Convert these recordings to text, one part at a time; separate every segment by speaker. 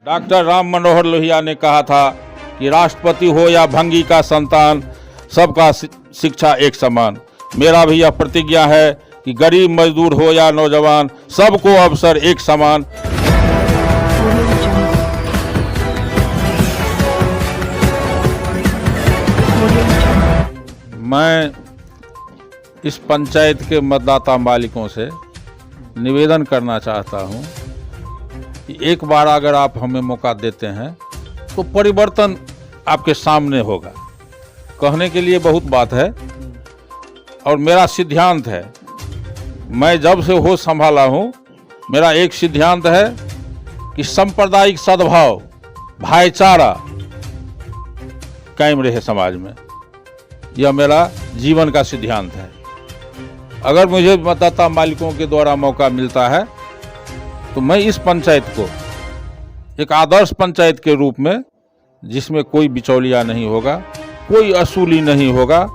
Speaker 1: Doctor Ram Manohar Lohia ने कहा था कि राष्ट्रपति हो या भंगी का संतान, सबका शिक्षा एक समान। मेरा भी यह प्रतिज्ञा है कि गरीब मजदूर हो या नौजवान, सबको अवसर एक समान। मैं इस पंचायत के मतदाता मालिकों से निवेदन करना चाहता हूं कि एक बार अगर आप हमें मौका देते हैं तो परिवर्तन आपके सामने होगा। कहने के लिए बहुत बात है और मेरा सिद्धांत है, मैं जब से होश संभाला हूं, मेरा एक सिद्धांत है कि सांप्रदायिक सद्भाव, भाईचारा कायम रहे समाज में। यह मेरा जीवन का सिद्धांत है। अगर मुझे मतदाता मालिकों के द्वारा मौका मिलता है तो मैं इस पंचायत को एक आदर्श पंचायत के रूप में, जिसमें कोई बिचौलिया नहीं होगा, कोई असूली नहीं होगा,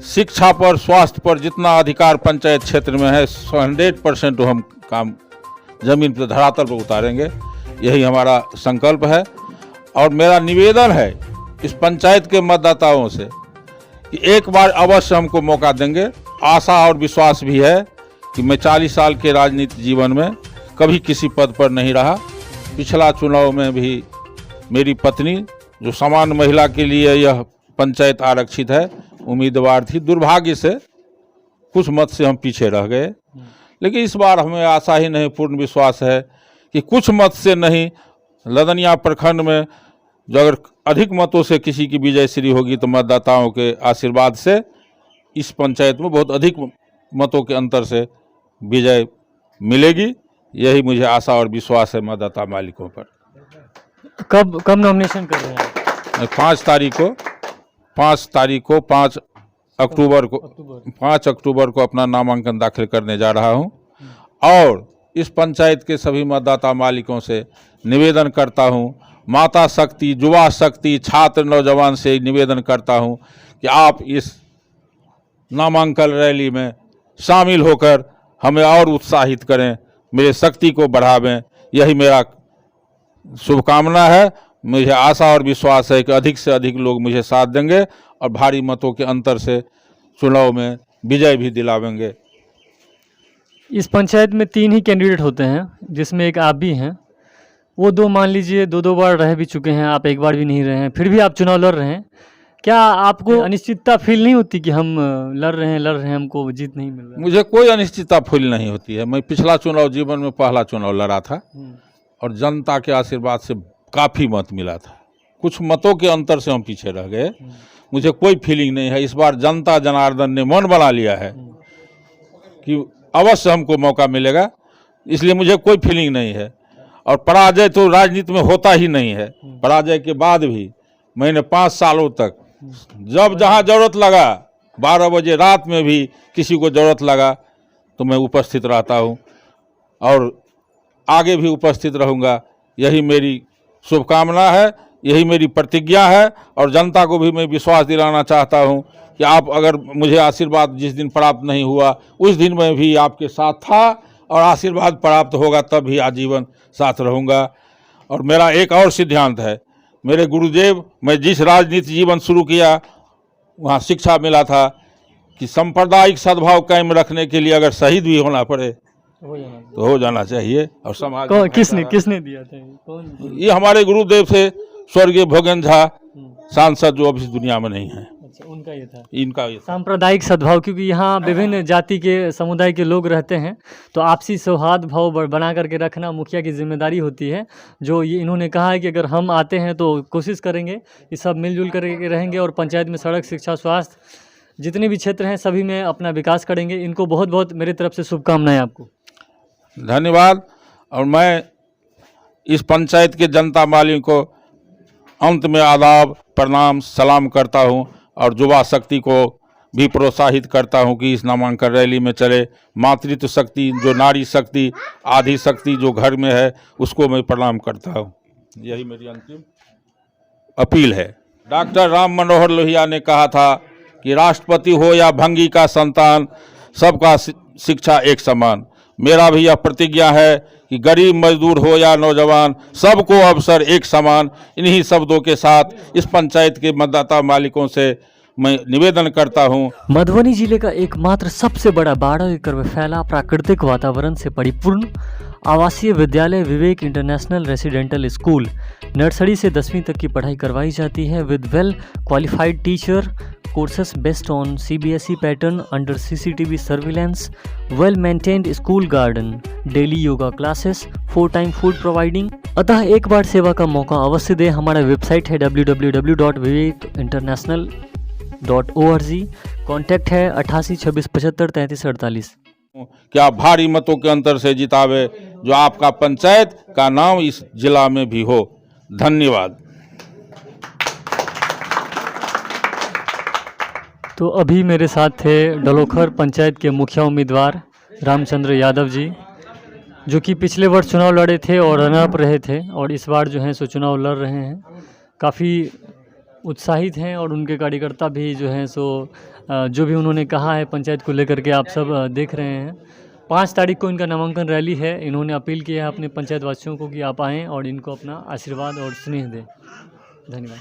Speaker 1: शिक्षा पर, स्वास्थ्य पर जितना अधिकार पंचायत क्षेत्र में है 100% हम काम जमीन पर, धरातल पर उतारेंगे। यही हमारा संकल्प है। और मेरा निवेदन है इस पंचायत के मतदाताओं से कि एक बार अवश्य हमको मौका देंगे। आशा और विश्वास भी है कि मैं 40 साल के राजनीतिक जीवन में कभी किसी पद पर नहीं रहा। पिछला चुनाव में भी मेरी पत्नी, जो समान महिला के लिए यह पंचायत आरक्षित है, उम्मीदवार थी। दुर्भाग्य से कुछ मत से हम पीछे रह गए, लेकिन इस बार हमें आशा ही नहीं, पूर्ण विश्वास है कि कुछ मत से नहीं, लदनिया प्रखंड में जो अगर अधिक मतों से किसी की विजय श्री होगी तो मतदाताओं के आशीर्वाद से इस पंचायत में बहुत अधिक मतों के अंतर से विजय मिलेगी। यही मुझे आशा और विश्वास है मतदाता मालिकों पर।
Speaker 2: कब नॉमिनेशन कर रहे हैं?
Speaker 1: 5 अक्टूबर को अपना नामांकन दाखिल करने जा रहा हूं। और इस पंचायत के सभी मतदाता मालिकों से निवेदन करता हूं, माता शक्ति, युवा शक्ति, छात्र, नौजवान से निवेदन करता हूं कि आप इस नामांकन रैली में शामिल होकर हमें और उत्साहित करें, मेरे शक्ति को बढ़ावें। यही मेरा शुभकामना है। मुझे आशा और विश्वास है कि अधिक से अधिक लोग मुझे साथ देंगे और भारी मतों के अंतर से चुनाव में विजय भी दिलावेंगे।
Speaker 2: इस पंचायत में 3 ही कैंडिडेट होते हैं, जिसमें एक आप भी हैं। वो 2 मान लीजिए 2 बार रह भी चुके हैं, आप एक बार भी नहीं रहे हैं, फिर भी आप चुनाव लड़ रहे हैं। क्या आपको अनिश्चितता फील नहीं होती कि हम लड़ रहे हैं, हमको जीत नहीं मिल रहा?
Speaker 1: मुझे कोई अनिश्चितता फील नहीं होती है। मैं पिछला चुनाव, जीवन में पहला चुनाव लड़ा था और जनता के आशीर्वाद से काफ़ी मत मिला था। कुछ मतों के अंतर से हम पीछे रह गए। मुझे कोई फीलिंग नहीं है। इस बार जनता जनार्दन ने मन बना लिया है कि अवश्य हमको मौका मिलेगा, इसलिए मुझे कोई फीलिंग नहीं है। और पराजय तो राजनीति में होता ही नहीं है। पराजय के बाद भी मैंने 5 सालों तक जब जहां जरूरत लगा, 12 बजे रात में भी किसी को जरूरत लगा तो मैं उपस्थित रहता हूं और आगे भी उपस्थित रहूंगा। यही मेरी शुभकामना है, यही मेरी प्रतिज्ञा है। और जनता को भी मैं विश्वास दिलाना चाहता हूं कि आप अगर मुझे आशीर्वाद जिस दिन प्राप्त नहीं हुआ, उस दिन मैं भी आपके साथ था और आशीर्वाद प्राप्त होगा तब भी आजीवन साथ रहूँगा। और मेरा एक और सिद्धांत है, मेरे गुरुदेव, मैं जिस राजनीति जीवन शुरू किया वहाँ शिक्षा मिला था कि सांप्रदायिक सद्भाव कायम रखने के लिए अगर शहीद भी होना पड़े तो हो जाना चाहिए। और समाज
Speaker 2: किसने दिया था?
Speaker 1: ये हमारे गुरुदेव से स्वर्गीय भोगन झा, सांसद, जो अभी इस दुनिया में नहीं है।
Speaker 2: उनका ये था,
Speaker 1: इनका ये
Speaker 2: सांप्रदायिक सद्भाव। क्योंकि यहाँ विभिन्न जाति के, समुदाय के लोग रहते हैं, तो आपसी सौहार्द भाव बना करके रखना मुखिया की जिम्मेदारी होती है। जो ये इन्होंने कहा है कि अगर हम आते हैं तो कोशिश करेंगे कि सब मिलजुल करके रहेंगे और पंचायत में सड़क, शिक्षा, स्वास्थ्य, जितने भी क्षेत्र हैं सभी में अपना विकास करेंगे। इनको बहुत बहुत मेरी तरफ से शुभकामनाएं आपको।
Speaker 1: धन्यवाद। और मैं इस पंचायत के जनता मालिकों को अंत में आदाब, प्रणाम, सलाम करता हूं और युवा शक्ति को भी प्रोत्साहित करता हूं कि इस नामांकन रैली में चले। मातृत्व शक्ति, जो नारी शक्ति, आदि शक्ति जो घर में है, उसको मैं प्रणाम करता हूं। यही मेरी अंतिम अपील है। डॉक्टर राम मनोहर लोहिया ने कहा था कि राष्ट्रपति हो या भंगी का संतान, सबका शिक्षा एक समान। मेरा भी यह प्रतिज्ञा है कि गरीब मजदूर हो या नौजवान, सबको अवसर एक समान। इन्हीं शब्दों के साथ इस पंचायत के मतदाता मालिकों से मैं निवेदन करता हूं।
Speaker 2: मधुबनी जिले का एकमात्र सबसे बड़ा 12 एकड़ में फैला प्राकृतिक वातावरण से परिपूर्ण आवासीय विद्यालय विवेक इंटरनेशनल रेसिडेंटल स्कूल। नर्सरी से 10वीं तक की पढ़ाई करवाई जाती है with well qualified teacher, courses based on CBSE pattern under CCTV surveillance, well maintained school garden, daily yoga classes, 4 time food providing. अतः एक बार सेवा का मौका अवश्य दें। हमारा वेबसाइट है www.vivekinternational.org। कॉन्टैक्ट है 88 26 75 33 48।
Speaker 1: क्या भारी मतों के अंतर से जितावे, जो आपका पंचायत का नाम इस जिला में भी हो। धन्यवाद।
Speaker 2: तो अभी मेरे साथ थे डलोखर पंचायत के मुखिया उम्मीदवार रामचंद्र यादव जी, जो कि पिछले वर्ष चुनाव लड़े थे और रनअप रहे थे, और इस बार जो हैं सो चुनाव लड़ रहे हैं। काफ़ी उत्साहित हैं और उनके कार्यकर्ता भी जो हैं सो जो भी उन्होंने कहा है पंचायत को लेकर के आप सब देख रहे हैं। 5 तारीख को इनका नामांकन रैली है। इन्होंने अपील किया है अपने पंचायत वासियों को कि आप आएँ और इनको अपना आशीर्वाद और स्नेह दें। धन्यवाद।